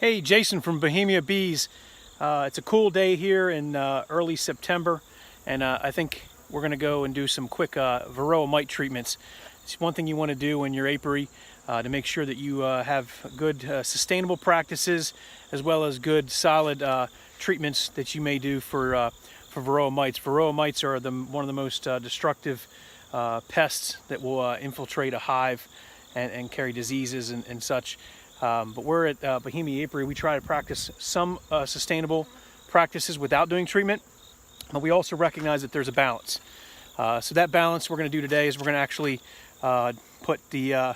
Hey, Jason from Bohemia Bees. It's a cool day here in early September, and I think we're going to go and do some quick varroa mite treatments. It's one thing you want to do in your apiary to make sure that you have good sustainable practices as well as good solid treatments that you may do for varroa mites. Varroa mites are one of the most destructive pests that will infiltrate a hive and carry diseases and such. But we're at Bohemia Apiary. We try to practice some sustainable practices without doing treatment, but we also recognize that there's a balance. So that balance we're going to do today is we're going to actually put the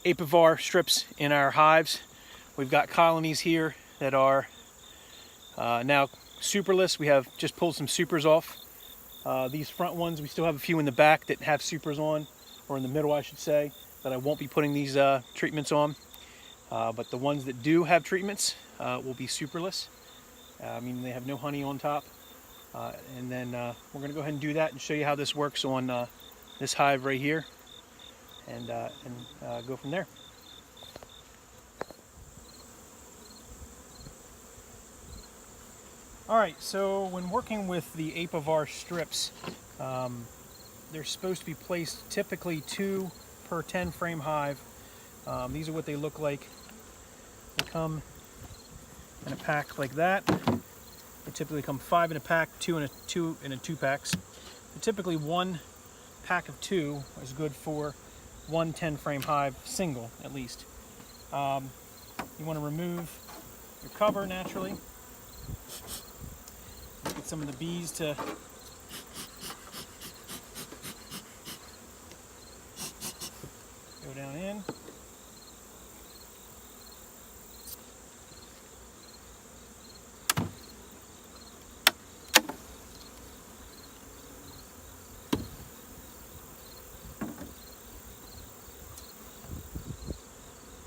apivar strips in our hives. We've got colonies here that are now superless. We have just pulled some supers off. These front ones, we still have a few in the back that have supers on, or in the middle I should say, that I won't be putting these treatments on. But the ones that do have treatments will be superless. Meaning they have no honey on top. And then we're going to go ahead and do that and show you how this works on this hive right here, and go from there. Alright, so when working with the apivar strips, they're supposed to be placed typically 2 per 10 frame hive. These are what they look like. They come in a pack like that. They typically come 5 in a pack, 2 in a 2 packs. But typically 1 pack of 2 is good for 1 10 frame hive, single at least. You want to remove your cover naturally. Get some of the bees to go down in.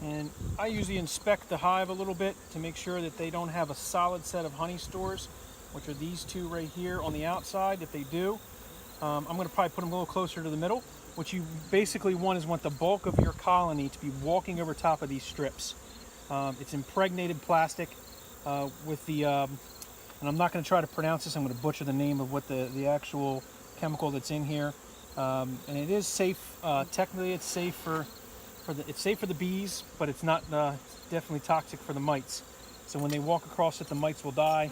And I usually inspect the hive a little bit to make sure that they don't have a solid set of honey stores, which are these 2 right here on the outside. If they do, I'm going to probably put them a little closer to the middle. What you basically want is the bulk of your colony to be walking over top of these strips. It's impregnated plastic with the, and I'm not going to try to pronounce this, I'm going to butcher the name of what the actual chemical that's in here. And it is safe, technically it's safe for the bees, but it's not definitely toxic for the mites. So when they walk across it, the mites will die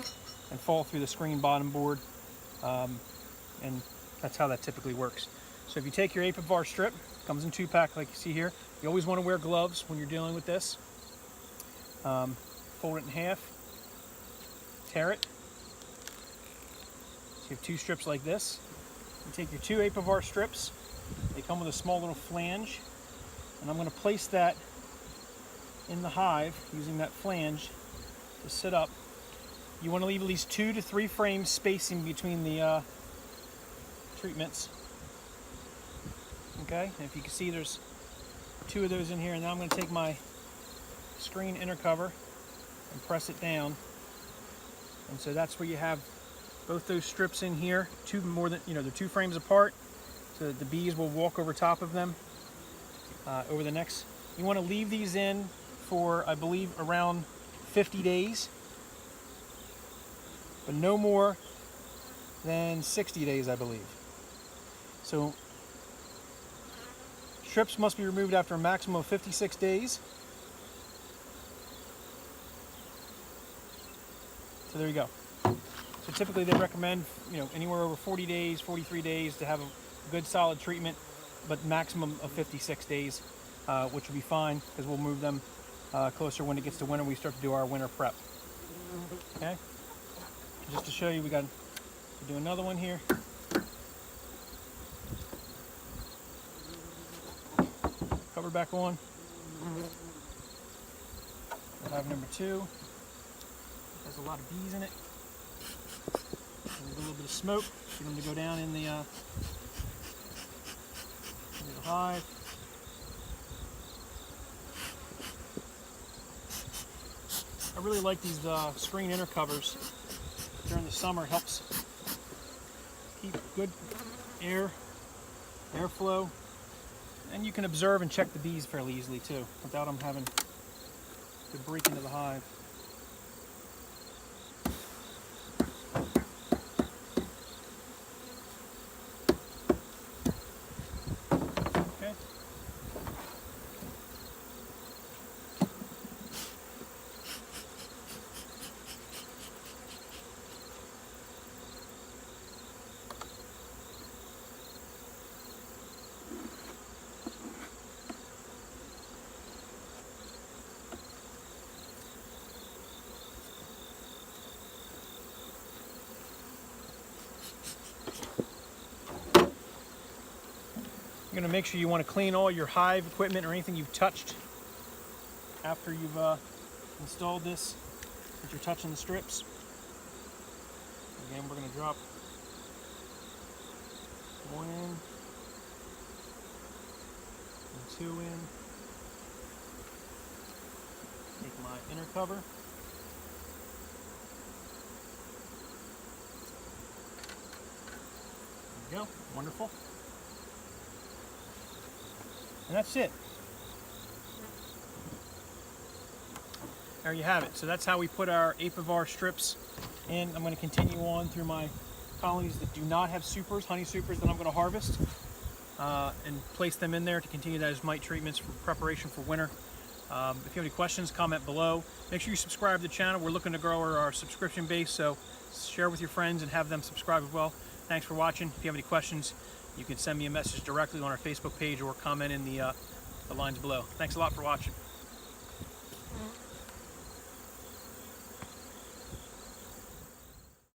and fall through the screen bottom board, and that's how that typically works. So if you take your apivar strip, comes in 2 pack like you see here. You always want to wear gloves when you're dealing with this. Fold it in half, tear it. So you have 2 strips like this. You take your 2 apivar strips. They come with a small little flange. And I'm going to place that in the hive using that flange to sit up. You want to leave at least 2 to 3 frames spacing between the treatments. Okay, and if you can see, there's 2 of those in here. And now I'm going to take my screen inner cover and press it down. And so that's where you have both those strips in here. They're 2 frames apart, so that the bees will walk over top of them. Over the next, you want to leave these in for, I believe, around 50 days, but no more than 60 days, I believe. So strips must be removed after a maximum of 56 days. So there you go. So typically they recommend, anywhere over 40 days, 43 days to have a good solid treatment, but maximum of 56 days, which will be fine because we'll move them closer when it gets to winter. We start to do our winter prep. Okay, just to show you, we got to do another one here. Cover back on. We'll have number 2. Has a lot of bees in it. A little bit of smoke. Get them to go down in the hive. I really like these screen inner covers during the summer. Helps keep good airflow, and you can observe and check the bees fairly easily too, without them having to break into the hive. You're going to make sure you want to clean all your hive equipment or anything you've touched after you've installed this, that you're touching the strips. Again, we're going to drop one in and two in. Take my inner cover. There we go. Wonderful. And that's it. There you have it. So that's how we put our apivar strips in. I'm going to continue on through my colonies that do not have supers, honey supers that I'm going to harvest, and place them in there to continue those mite treatments for preparation for winter. If you have any questions, comment below. Make sure you subscribe to the channel. We're looking to grow our subscription base, so share with your friends and have them subscribe as well. Thanks for watching. If you have any questions, you can send me a message directly on our Facebook page or comment in the lines below. Thanks a lot for watching.